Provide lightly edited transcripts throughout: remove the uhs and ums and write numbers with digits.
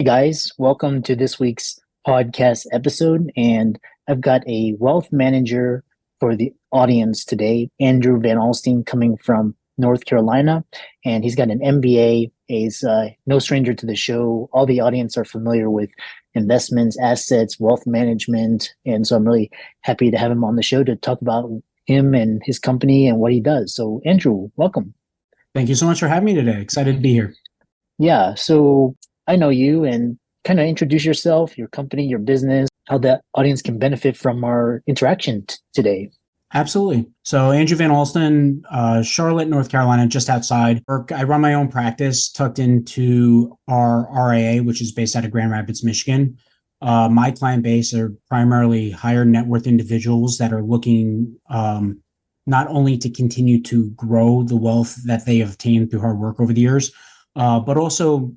Hey guys, welcome to this week's podcast episode. And I've got a wealth manager for the audience today, Andrew Van Alstyne, coming from North Carolina. And he's got an MBA. He's no stranger to the show. All the audience are familiar with investments, assets, wealth management. And so I'm really happy to have him on the show to talk about him and his company and what he does. So, Andrew, welcome. Thank you so much for having me today. Excited to be here. Yeah, so I know you and kind of introduce yourself, your company, your business, how the audience can benefit from our interaction today. Absolutely. So, Andrew Van Alstyne, Charlotte, North Carolina, just outside. I run my own practice tucked into our RIA, which is based out of Grand Rapids, Michigan. My client base are primarily higher net worth individuals that are looking not only to continue to grow the wealth that they have obtained through hard work over the years, but also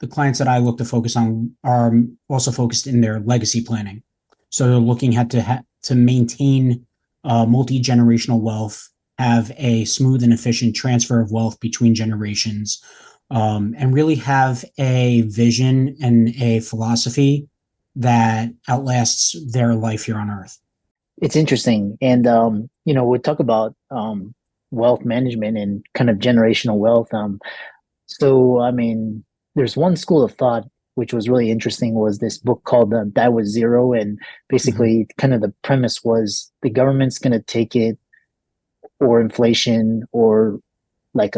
the clients that I look to focus on are also focused in their legacy planning. So they're looking at to maintain multi-generational wealth, have a smooth and efficient transfer of wealth between generations, and really have a vision and a philosophy that outlasts their life here on Earth. It's interesting. And, we talk about wealth management and kind of generational wealth. There's one school of thought which was really interesting was this book called Die with Zero. And basically, kind of the premise was the government's going to take it or inflation or like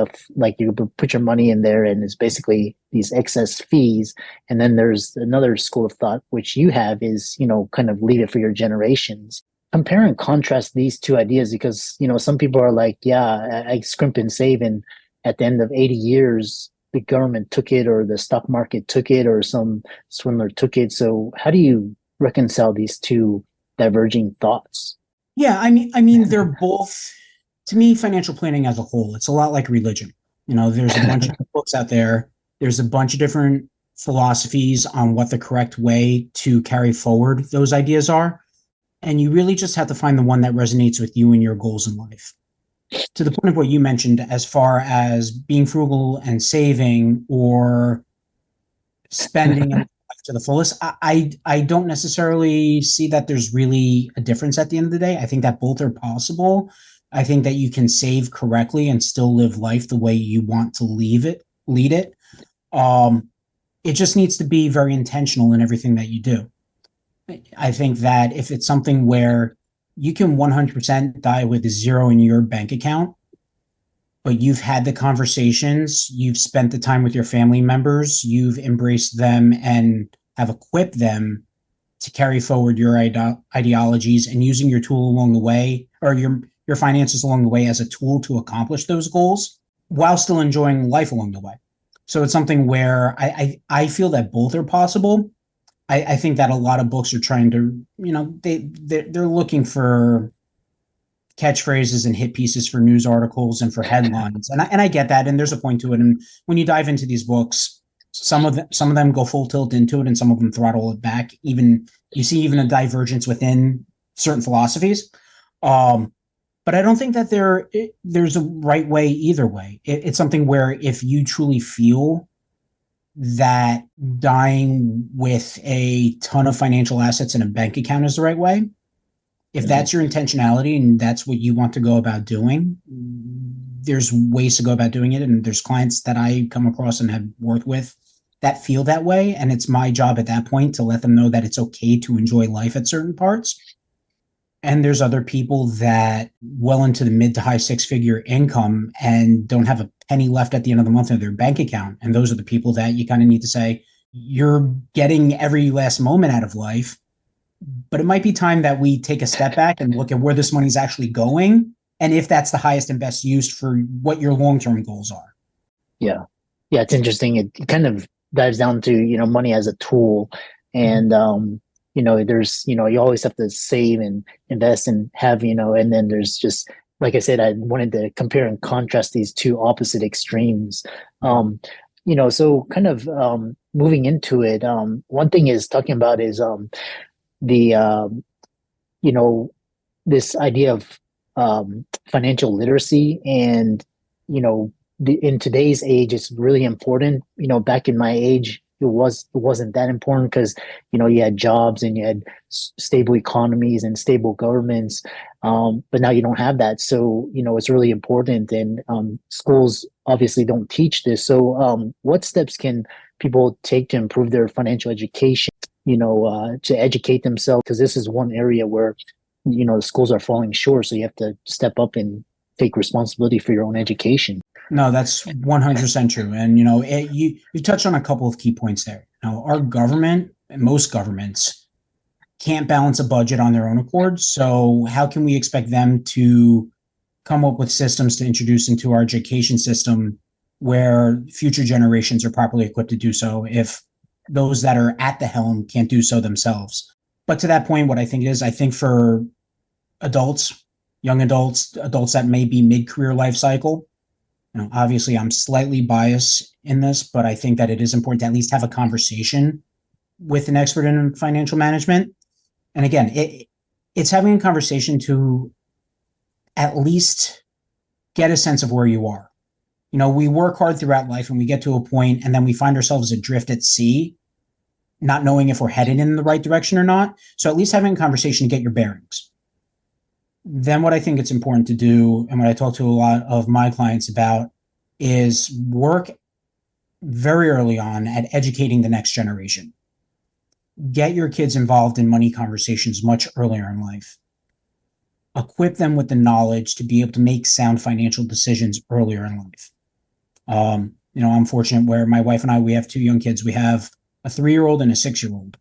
you put your money in there and it's basically these excess fees. And then there's another school of thought, which you have is, kind of leave it for your generations. Compare and contrast these two ideas because, some people are like, yeah, I scrimp and save. And at the end of 80 years, the government took it or the stock market took it or some swindler took it. So how do you reconcile these two diverging thoughts? Yeah, I mean, they're both, to me, financial planning as a whole. It's a lot like religion. There's a bunch of books out there. There's a bunch of different philosophies on what the correct way to carry forward those ideas are. And you really just have to find the one that resonates with you and your goals in life. To the point of what you mentioned, as far as being frugal and saving or spending to the fullest, I don't necessarily see that there's really a difference at the end of the day. I think that both are possible. I think that you can save correctly and still live life the way you want to lead it. It just needs to be very intentional in everything that you do. I think that if it's something where you can 100% die with zero in your bank account, but you've had the conversations, you've spent the time with your family members, you've embraced them and have equipped them to carry forward your ideologies and using your tool along the way or your finances along the way as a tool to accomplish those goals while still enjoying life along the way. So it's something where I feel that both are possible. I think that a lot of books are trying to, they're looking for catchphrases and hit pieces for news articles and for headlines. And I get that. And there's a point to it. And when you dive into these books, some of them go full tilt into it and some of them throttle it back. Even you see even a divergence within certain philosophies. But I don't think that there's a right way either way. It's something where if you truly feel that dying with a ton of financial assets in a bank account is the right way, if that's your intentionality and that's what you want to go about doing, there's ways to go about doing it. And there's clients that I come across and have worked with that feel that way. And it's my job at that point to let them know that it's okay to enjoy life at certain parts. And there's other people that well into the mid to high six-figure income and don't have a penny left at the end of the month in their bank account. And those are the people that you kind of need to say, you're getting every last moment out of life, but it might be time that we take a step back and look at where this money's actually going and if that's the highest and best use for what your long-term goals are. Yeah. Yeah, it's interesting. It kind of dives down to, money as a tool. And there's, you always have to save and invest and have, and then there's just, like I said, I wanted to compare and contrast these two opposite extremes. So kind of moving into it, one thing is talking about is the, this idea of financial literacy and, in today's age, it's really important. Back in my age, wasn't that important because you had jobs and you had stable economies and stable governments, but now you don't have that. So it's really important, and schools obviously don't teach this. So what steps can people take to improve their financial education? To educate themselves, because this is one area where the schools are falling short. So you have to step up and take responsibility for your own education. No, that's 100% true. And, you touched on a couple of key points there. Now, our government and most governments can't balance a budget on their own accord. So how can we expect them to come up with systems to introduce into our education system where future generations are properly equipped to do so if those that are at the helm can't do so themselves? But to that point, what I think for adults, young adults, adults that may be mid-career life cycle, obviously I'm slightly biased in this, but I think that it is important to at least have a conversation with an expert in financial management. And again, it's having a conversation to at least get a sense of where you are. We work hard throughout life and we get to a point and then we find ourselves adrift at sea, not knowing if we're headed in the right direction or not. So at least having a conversation to get your bearings. Then what I think it's important to do, and what I talk to a lot of my clients about, is work very early on at educating the next generation. Get your kids involved in money conversations much earlier in life. Equip them with the knowledge to be able to make sound financial decisions earlier in life. I'm fortunate where my wife and I, we have two young kids. We have a 3-year-old and a 6-year-old.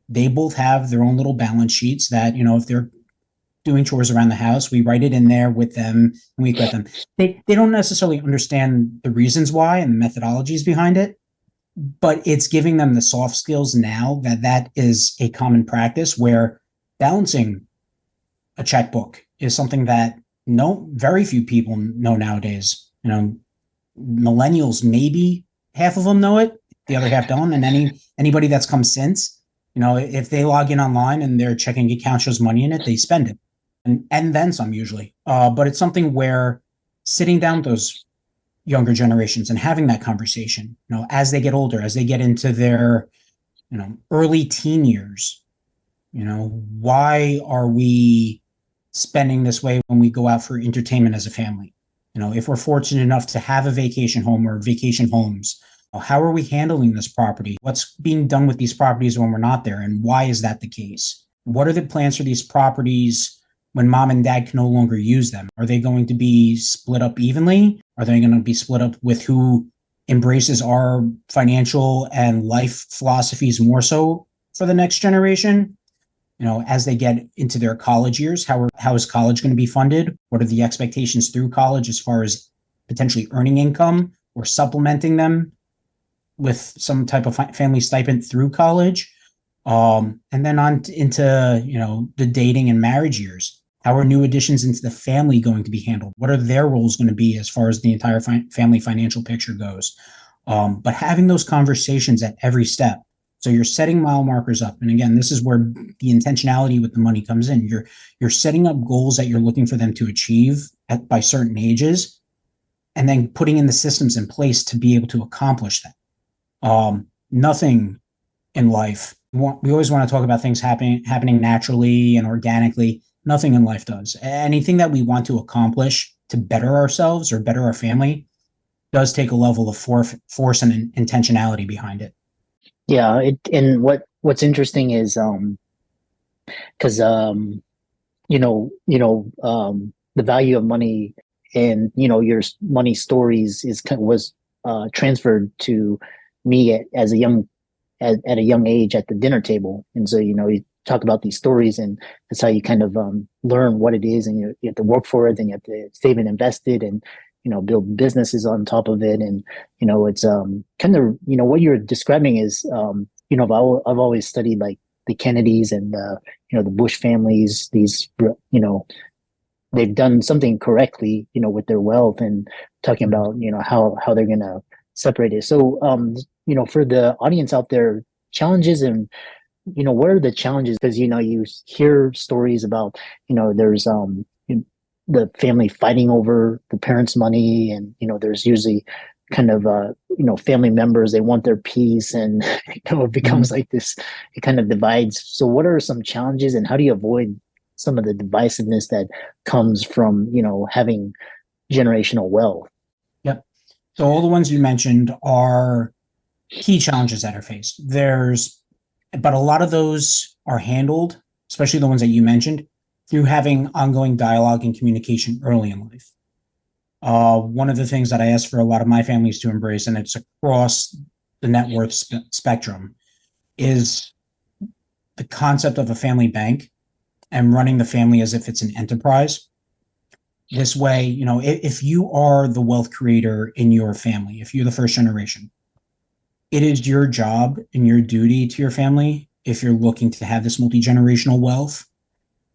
They both have their own little balance sheets that, if they're doing chores around the house, we write it in there with them and we equip them. They don't necessarily understand the reasons why and the methodologies behind it, but it's giving them the soft skills now that is a common practice, where balancing a checkbook is something that very few people know nowadays. Millennials, maybe half of them know it, the other half don't. And anybody that's come since, if they log in online and their checking account shows money in it, they spend it. And then some usually. But it's something where sitting down with those younger generations and having that conversation, as they get older, as they get into their, early teen years, why are we spending this way when we go out for entertainment as a family? If we're fortunate enough to have a vacation home or vacation homes, how are we handling this property? What's being done with these properties when we're not there? And why is that the case? What are the plans for these properties when mom and dad can no longer use them? Are they going to be split up evenly? Are they going to be split up with who embraces our financial and life philosophies more so for the next generation? As they get into their college years, how is college going to be funded? What are the expectations through college as far as potentially earning income or supplementing them with some type of family stipend through college? And then on into, the dating and marriage years. How are new additions into the family going to be handled? What are their roles going to be as far as the entire family financial picture goes? But having those conversations at every step. So you're setting mile markers up. And again, this is where the intentionality with the money comes in. You're setting up goals that you're looking for them to achieve by certain ages, and then putting in the systems in place to be able to accomplish that. Nothing in life, we always want to talk about things happening naturally and organically. Nothing in life does. Anything that we want to accomplish to better ourselves or better our family does take a level of force and intentionality behind it. Yeah, and what's interesting is because the value of money and your money stories was transferred to me as at a young age at the dinner table. And so you talk about these stories, and that's how you kind of learn what it is, and you have to work for it, and you have to save and invest it, and build businesses on top of it. And it's kind of what you're describing is I've always studied like the Kennedys and the Bush families. These they've done something correctly with their wealth, and talking about how they're gonna separate it. So for the audience out there, challenges and what are the challenges? Because you hear stories about there's the family fighting over the parents' money, and there's usually kind of family members, they want their peace, and it becomes like this, it kind of divides. So what are some challenges, and how do you avoid some of the divisiveness that comes from having generational wealth? Yep. So all the ones you mentioned are key challenges that are faced. But a lot of those are handled, especially the ones that you mentioned, through having ongoing dialogue and communication early in life. One of the things that I ask for a lot of my families to embrace, and it's across the net worth spectrum, is the concept of a family bank and running the family as if it's an enterprise. This way, if you are the wealth creator in your family, if you're the first generation, it is your job and your duty to your family, if you're looking to have this multi-generational wealth,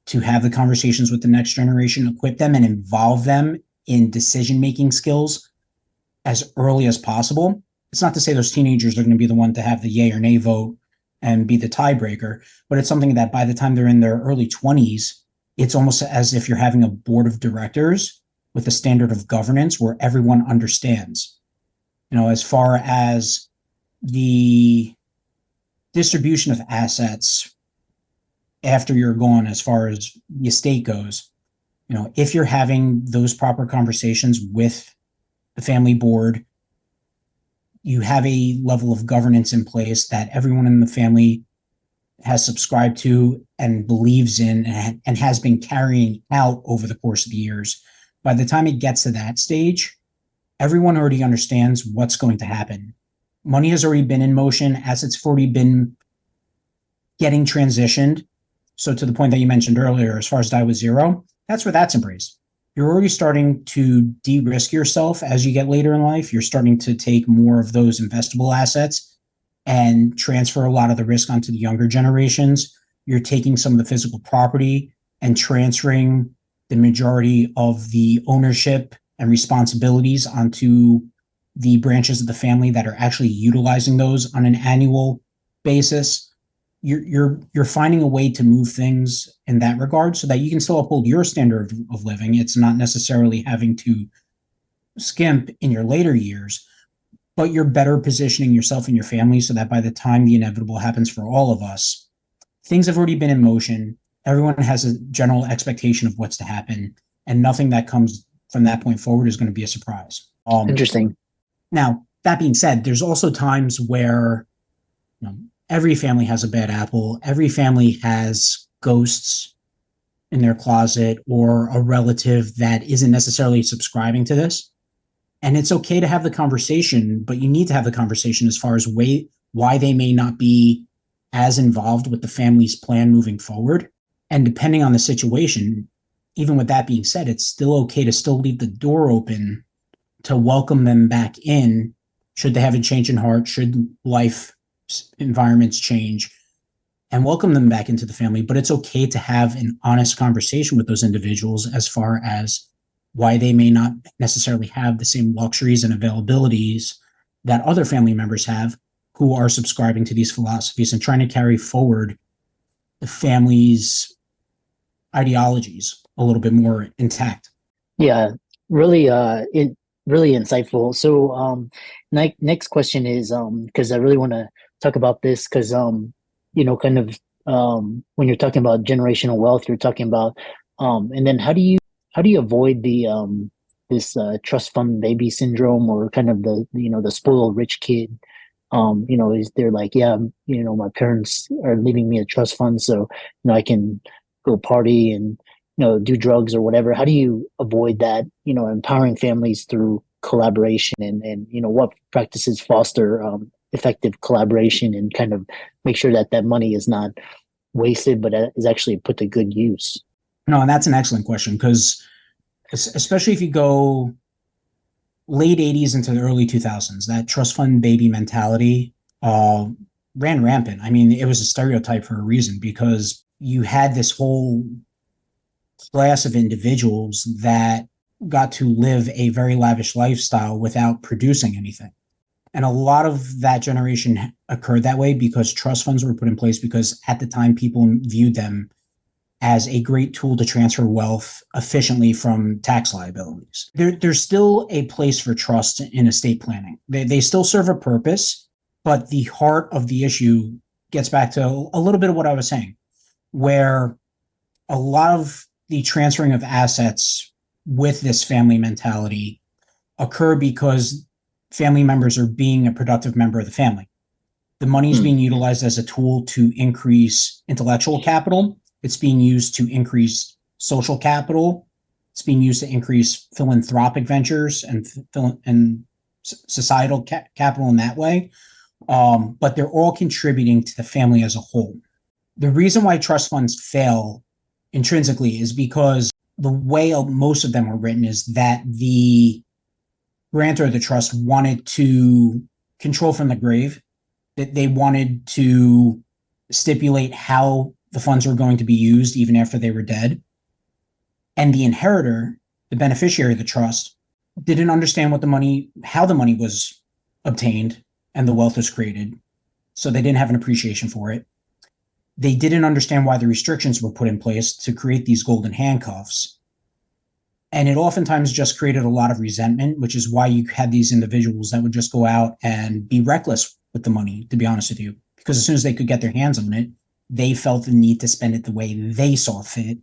to have the conversations with the next generation, equip them and involve them in decision-making skills as early as possible. It's not to say those teenagers are going to be the one to have the yay or nay vote and be the tiebreaker, but it's something that by the time they're in their early 20s, it's almost as if you're having a board of directors with a standard of governance where everyone understands, as far as the distribution of assets after you're gone, as far as the estate goes, if you're having those proper conversations with the family board, you have a level of governance in place that everyone in the family has subscribed to and believes in and has been carrying out over the course of the years. By the time it gets to that stage, everyone already understands what's going to happen. Money has already been in motion, assets have already been getting transitioned. So to the point that you mentioned earlier, as far as die with zero, that's where that's embraced. You're already starting to de-risk yourself as you get later in life. You're starting to take more of those investable assets and transfer a lot of the risk onto the younger generations. You're taking some of the physical property and transferring the majority of the ownership and responsibilities onto the branches of the family that are actually utilizing those on an annual basis. You're finding a way to move things in that regard so that you can still uphold your standard of living. It's not necessarily having to skimp in your later years, but you're better positioning yourself and your family so that by the time the inevitable happens for all of us, things have already been in motion. Everyone has a general expectation of what's to happen, and nothing that comes from that point forward is going to be a surprise. Interesting. Now, that being said, there's also times where every family has a bad apple. Every family has ghosts in their closet or a relative that isn't necessarily subscribing to this. And it's okay to have the conversation, but you need to have the conversation as far as why they may not be as involved with the family's plan moving forward. And depending on the situation, even with that being said, it's still okay to still leave the door open to welcome them back in should they have a change in heart, should life environments change, and welcome them back into the family. But it's okay to have an honest conversation with those individuals as far as why they may not necessarily have the same luxuries and availabilities that other family members have who are subscribing to these philosophies and trying to carry forward the family's ideologies a little bit more intact. Yeah, really really insightful. So next question is because I really want to talk about this because kind of when you're talking about generational wealth, you're talking about and then how do you avoid the this trust fund baby syndrome, or kind of the spoiled rich kid? Is they're like, yeah, my parents are leaving me a trust fund, so I can go party and do drugs or whatever. How do you avoid that? Empowering families through collaboration, and what practices foster effective collaboration and kind of make sure that money is not wasted, but is actually put to good use. No, and that's an excellent question, because especially if you go late 80s into the early 2000s, that trust fund baby mentality ran rampant. I mean, it was a stereotype for a reason, because you had this whole class of individuals that got to live a very lavish lifestyle without producing anything. And a lot of that generation occurred that way because trust funds were put in place, because at the time people viewed them as a great tool to transfer wealth efficiently from tax liabilities. There's still a place for trust in estate planning. They still serve a purpose, but the heart of the issue gets back to a little bit of what I was saying, where a lot of the transferring of assets with this family mentality occur because family members are being a productive member of the family. The money is being utilized as a tool to increase intellectual capital. It's being used to increase social capital. It's being used to increase philanthropic ventures and societal capital in that way. But they're all contributing to the family as a whole. The reason why trust funds fail intrinsically is because the way most of them are written is that the grantor of the trust wanted to control from the grave, that they wanted to stipulate how the funds were going to be used even after they were dead. And the inheritor, the beneficiary of the trust, didn't understand how the money was obtained and the wealth was created. So they didn't have an appreciation for it. They didn't understand why the restrictions were put in place to create these golden handcuffs. And it oftentimes just created a lot of resentment, which is why you had these individuals that would just go out and be reckless with the money, to be honest with you, because as soon as they could get their hands on it, they felt the need to spend it the way they saw fit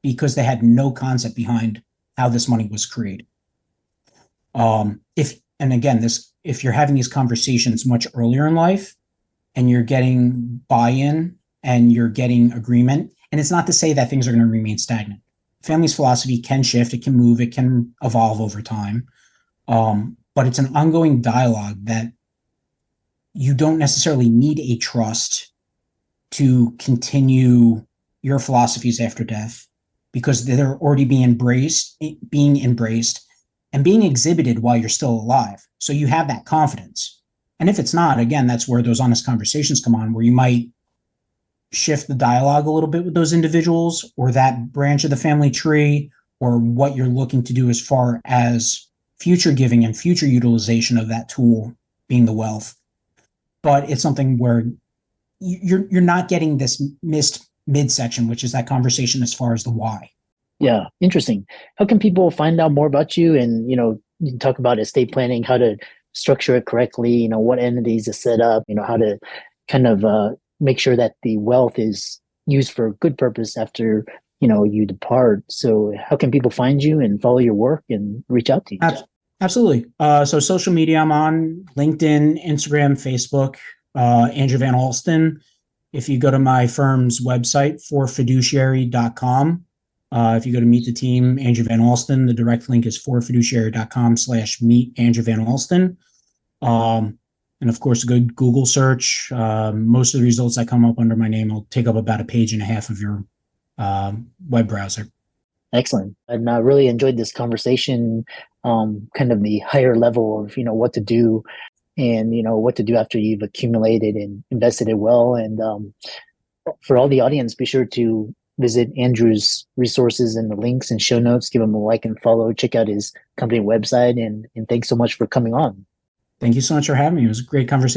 because they had no concept behind how this money was created. If you're having these conversations much earlier in life and you're getting buy-in and you're getting agreement, and it's not to say that things are going to remain stagnant. Family's philosophy can shift, it can move, it can evolve over time. But it's an ongoing dialogue that you don't necessarily need a trust to continue your philosophies after death because they're already being embraced and being exhibited while you're still alive. So you have that confidence. And if it's not, again, that's where those honest conversations come on, where you might shift the dialogue a little bit with those individuals or that branch of the family tree or what you're looking to do as far as future giving and future utilization of that tool being the wealth. But it's something where you're not getting this missed midsection, which is that conversation as far as the why. Yeah, interesting. How can people find out more about you and, you talk about estate planning, how to structure it correctly, what entities to set up, how to kind of make sure that the wealth is used for a good purpose after, you depart. So how can people find you and follow your work and reach out to you? Absolutely. So social media, I'm on LinkedIn, Instagram, Facebook, Andrew Van Alstyne. If you go to my firm's website, forfiduciary.com, if you go to meet the team, Andrew Van Alstyne, the direct link is forfiduciary.com/meet Andrew Van Alstyne. And of course, a good Google search. Most of the results that come up under my name will take up about a page and a half of your web browser. Excellent. And I really enjoyed this conversation, kind of the higher level of, what to do and, what to do after you've accumulated and invested it well. And for all the audience, be sure to visit Andrew's resources and the links and show notes, give him a like and follow, check out his company website. And thanks so much for coming on. Thank you so much for having me. It was a great conversation.